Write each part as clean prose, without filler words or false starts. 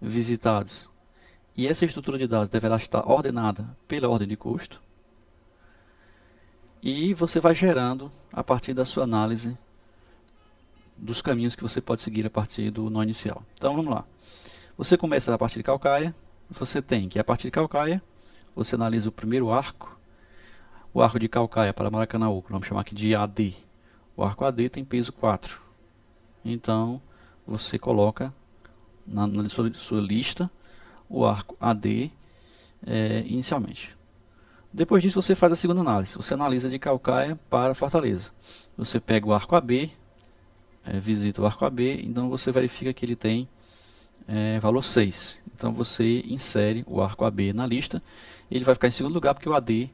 visitados. E essa estrutura de dados deverá estar ordenada pela ordem de custo. E você vai gerando, a partir da sua análise, dos caminhos que você pode seguir a partir do nó inicial. Então vamos lá. Você começa a partir de calcaia. Você tem que, a partir de calcaia, você analisa o primeiro arco. O arco de calcaia para Maracanaú, vamos chamar aqui de AD. O arco AD tem peso 4. Então você coloca na sua lista o arco AD inicialmente. Depois disso você faz a segunda análise. Você analisa de calcaia para Fortaleza. Você pega o arco AB, visita o arco AB, então você verifica que ele tem valor 6. Então você insere o arco AB na lista. Ele vai ficar em segundo lugar porque o AD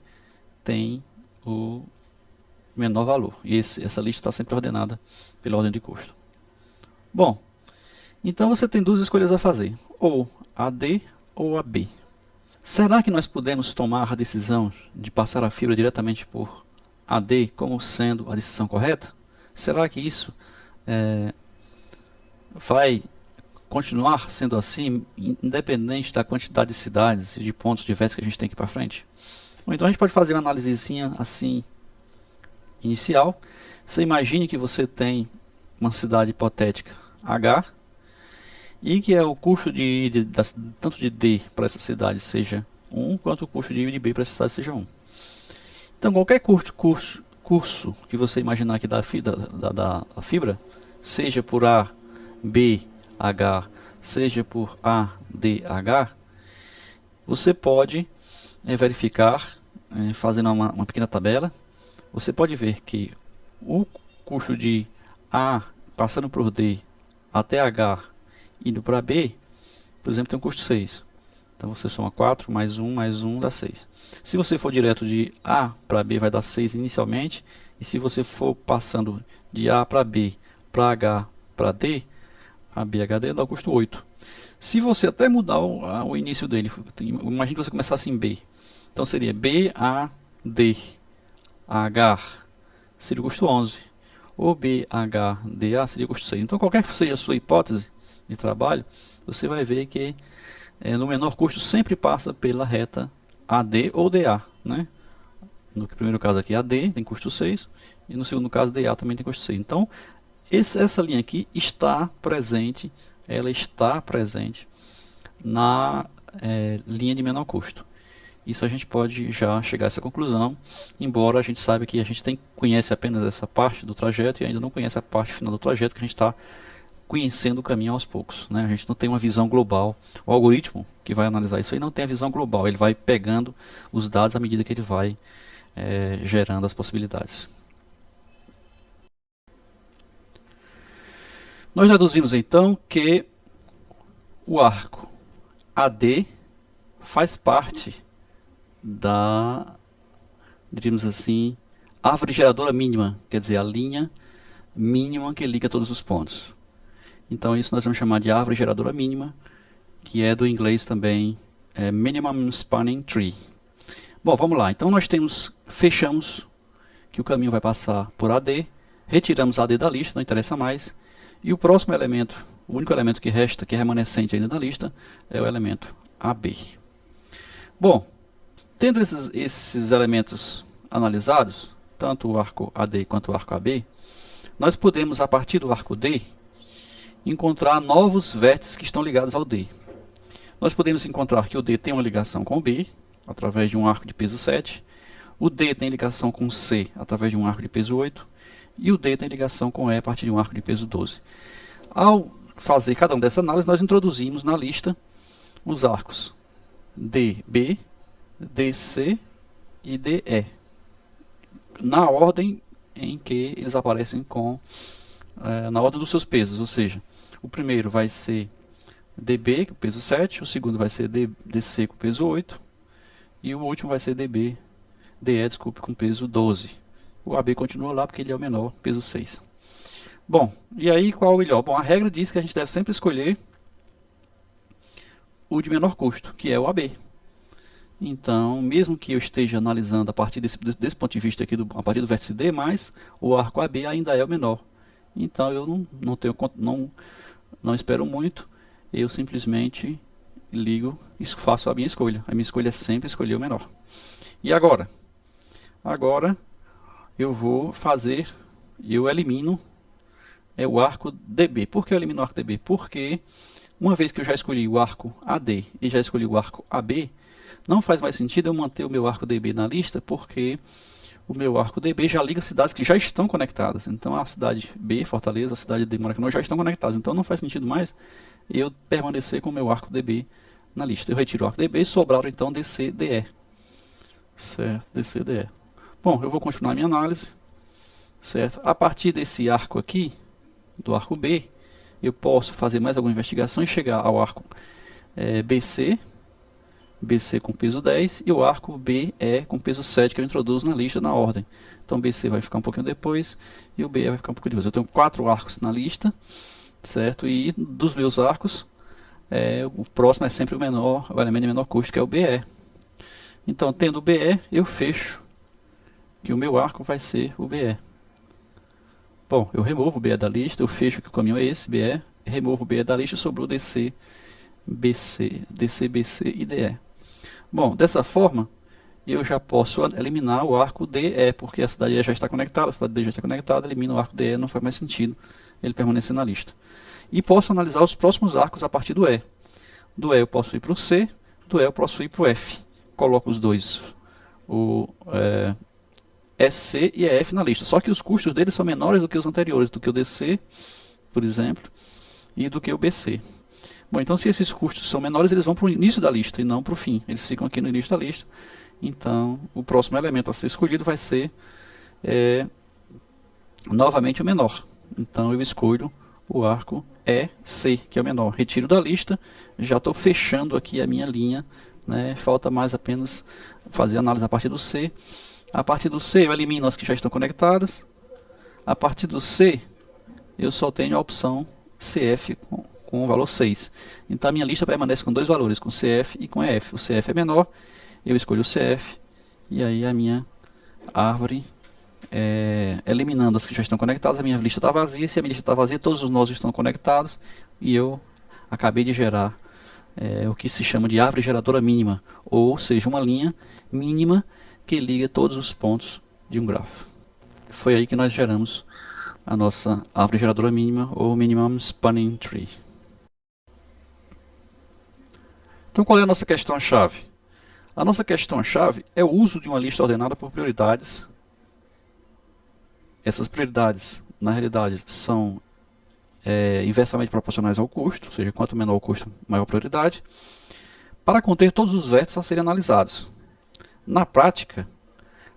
tem o menor valor. E essa lista está sempre ordenada pela ordem de custo. Bom, então você tem duas escolhas a fazer. Ou AD ou AB. Será que nós podemos tomar a decisão de passar a fibra diretamente por AD como sendo a decisão correta? Será que isso vai continuar sendo assim, independente da quantidade de cidades e de pontos diversos que a gente tem aqui para frente? Ou então a gente pode fazer uma análise assim inicial. Você imagine que você tem uma cidade hipotética H e que o custo tanto de D para essa cidade seja 1, quanto o custo de B para essa cidade seja 1. Então qualquer curso que você imaginar aqui da fibra, seja por A, B, H, seja por A, D, H, você pode verificar, fazendo uma pequena tabela. Você pode ver que o custo de A passando por D até H indo para B, por exemplo, tem um custo 6. Então você soma 4 mais 1 dá 6. Se você for direto de A para B, vai dar 6 inicialmente. E se você for passando de A para B, para H, para D, a BHD dá o custo 8. Se você até mudar o início dele, imagine que você começasse em B. Então seria B, A, D, H, seria o custo 11. Ou B, H, D, A seria o custo 6. Então qualquer que seja a sua hipótese de trabalho, você vai ver que no menor custo sempre passa pela reta AD ou DA, né? No primeiro caso aqui AD tem custo 6 e no segundo caso DA também tem custo 6. Então essa linha aqui está presente, ela está presente na linha de menor custo. Isso a gente pode já chegar a essa conclusão, embora a gente saiba que a gente conhece apenas essa parte do trajeto e ainda não conhece a parte final do trajeto, que a gente está conhecendo o caminho aos poucos, né? A gente não tem uma visão global. O algoritmo que vai analisar isso aí não tem a visão global. Ele vai pegando os dados à medida que ele vai gerando as possibilidades. Nós deduzimos então que o arco AD faz parte da, diríamos assim, árvore geradora mínima, quer dizer, a linha mínima que liga todos os pontos. Então isso nós vamos chamar de árvore geradora mínima, que é do inglês também Minimum Spanning Tree. Bom, vamos lá. Então nós fechamos que o caminho vai passar por AD, retiramos AD da lista, não interessa mais, e o próximo elemento, o único elemento que resta, que é remanescente ainda da lista, é o elemento AB. Bom, tendo esses elementos analisados, tanto o arco AD quanto o arco AB, nós podemos, a partir do arco D, encontrar novos vértices que estão ligados ao D. Nós podemos encontrar que o D tem uma ligação com o B, através de um arco de peso 7. O D tem ligação com C, através de um arco de peso 8. E o D tem ligação com E, a partir de um arco de peso 12. Ao fazer cada uma dessas análises, nós introduzimos na lista os arcos DB, DC e DE, na ordem em que eles aparecem na ordem dos seus pesos, ou seja, o primeiro vai ser DB com peso 7, o segundo vai ser DC com peso 8 e o último vai ser DE, desculpe, com peso 12. O AB continua lá porque ele é o menor, peso 6. Bom, e aí qual é o melhor? Bom, a regra diz que a gente deve sempre escolher o de menor custo, que é o AB. Então, mesmo que eu esteja analisando a partir desse ponto de vista aqui, a partir do vértice D, mas o arco AB ainda é o menor. Então eu não espero muito eu simplesmente ligo e faço a minha escolha. A minha escolha é sempre escolher o menor. E agora? Agora eu vou fazer, eu elimino o arco DB. Por que eu elimino o arco DB? Porque uma vez que eu já escolhi o arco AD e já escolhi o arco AB, não faz mais sentido eu manter o meu arco DB na lista, porque o meu arco DB já liga cidades que já estão conectadas. Então a cidade B, Fortaleza, a cidade D, Maracanã, já estão conectadas. Então não faz sentido mais eu permanecer com o meu arco DB na lista. Eu retiro o arco DB e sobraram então DC, DE. Certo, DC, DE. Bom, eu vou continuar a minha análise. Certo? A partir desse arco aqui, do arco B, eu posso fazer mais alguma investigação e chegar ao arco BC, BC com peso 10 e o arco BE com peso 7 que eu introduzo na lista na ordem. Então BC vai ficar um pouquinho depois e o BE vai ficar um pouquinho depois. Eu tenho 4 arcos na lista, certo? E dos meus arcos, o próximo é sempre o menor, o elemento de menor custo, que é o BE. Então, tendo o BE, eu fecho que o meu arco vai ser o BE. Bom, eu removo o BE da lista, eu fecho que o caminho é esse, BE, removo o BE da lista e sobrou DC, BC, DC, BC e DE. Bom, dessa forma, eu já posso eliminar o arco DE, porque a cidade E já está conectada, a cidade D já está conectada, elimino o arco DE, não faz mais sentido ele permanecer na lista. E posso analisar os próximos arcos a partir do E. Do E eu posso ir para o C, do E eu posso ir para o F. Coloco os dois, o EC e EF na lista. Só que os custos deles são menores do que os anteriores, do que o DC, por exemplo, e do que o BC. Bom, então se esses custos são menores, eles vão para o início da lista e não para o fim. Eles ficam aqui no início da lista. Então, o próximo elemento a ser escolhido vai ser novamente o menor. Então, eu escolho o arco EC, que é o menor. Retiro da lista, já estou fechando aqui a minha linha. Né? Falta mais apenas fazer a análise a partir do C. A partir do C, eu elimino as que já estão conectadas. A partir do C, eu só tenho a opção CF com o valor 6. Então a minha lista permanece com dois valores, com CF e com EF. O CF é menor, eu escolho o CF, e aí a minha árvore, eliminando as que já estão conectadas, a minha lista está vazia. Se a minha lista está vazia, todos os nós estão conectados, e eu acabei de gerar o que se chama de árvore geradora mínima, ou seja, uma linha mínima que liga todos os pontos de um grafo. Foi aí que nós geramos a nossa árvore geradora mínima, ou Minimum Spanning Tree. Então qual é a nossa questão-chave? A nossa questão-chave é o uso de uma lista ordenada por prioridades. Essas prioridades, na realidade, são inversamente proporcionais ao custo, ou seja, quanto menor o custo, maior a prioridade, para conter todos os vértices a serem analisados. Na prática,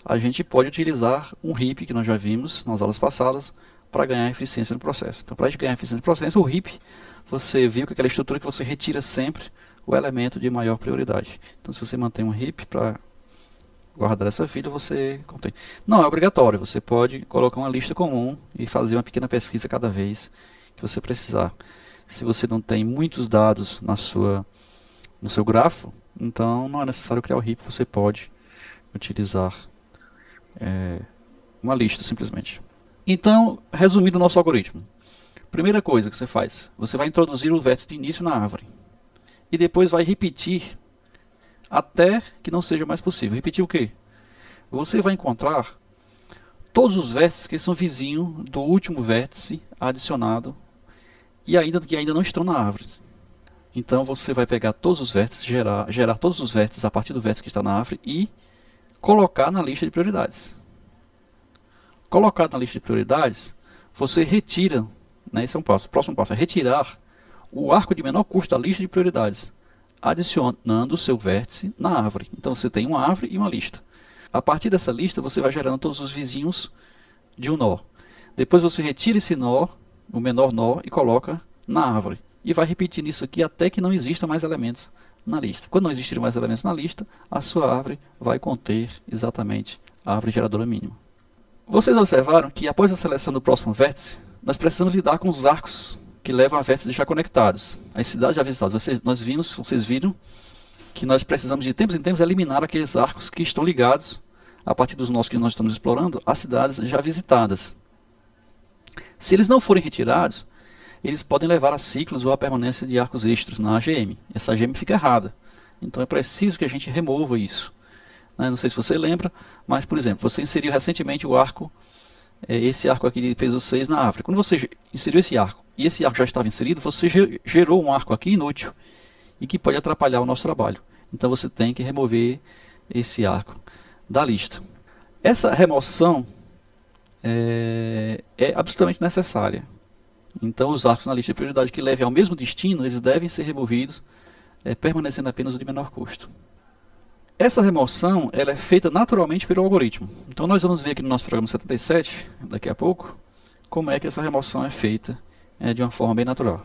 a gente pode utilizar um heap, que nós já vimos nas aulas passadas, para ganhar eficiência no processo. Então, para a gente ganhar eficiência no processo, o heap, você viu que é aquela estrutura que você retira sempre o elemento de maior prioridade. Então, se você mantém um heap para guardar essa filha, você contém. Não é obrigatório, você pode colocar uma lista comum e fazer uma pequena pesquisa cada vez que você precisar. Se você não tem muitos dados no seu grafo, então não é necessário criar o heap, você pode utilizar uma lista simplesmente. Então, resumindo o nosso algoritmo. Primeira coisa que você faz, você vai introduzir o vértice de início na árvore. E depois vai repetir até que não seja mais possível. Repetir o quê? Você vai encontrar todos os vértices que são vizinhos do último vértice adicionado e que ainda não estão na árvore. Então você vai pegar todos os vértices, gerar todos os vértices a partir do vértice que está na árvore e colocar na lista de prioridades. Colocado na lista de prioridades, você retira, né, esse é um passo. O próximo passo é retirar o arco de menor custo da lista de prioridades, adicionando o seu vértice na árvore. Então você tem uma árvore e uma lista. A partir dessa lista, você vai gerando todos os vizinhos de um nó. Depois você retira esse nó, o menor nó, e coloca na árvore. E vai repetindo isso aqui até que não existam mais elementos na lista. Quando não existirem mais elementos na lista, a sua árvore vai conter exatamente a árvore geradora mínima. Vocês observaram que após a seleção do próximo vértice, nós precisamos lidar com os arcos que levam a vértices já conectados, as cidades já visitadas. Vocês viram que nós precisamos de tempos em tempos eliminar aqueles arcos que estão ligados, a partir dos nós que nós estamos explorando, às cidades já visitadas. Se eles não forem retirados, eles podem levar a ciclos ou a permanência de arcos extras na AGM. Essa AGM fica errada. Então é preciso que a gente remova isso. Não sei se você lembra, mas, por exemplo, você inseriu recentemente o arco, esse arco aqui de peso 6 na árvore. Quando você inseriu esse arco, e esse arco já estava inserido, você gerou um arco aqui inútil, e que pode atrapalhar o nosso trabalho. Então você tem que remover esse arco da lista. Essa remoção é absolutamente necessária. Então os arcos na lista de prioridade que levem ao mesmo destino, eles devem ser removidos, permanecendo apenas o de menor custo. Essa remoção ela é feita naturalmente pelo algoritmo. Então nós vamos ver aqui no nosso programa 77, daqui a pouco, como é que essa remoção é feita de uma forma bem natural.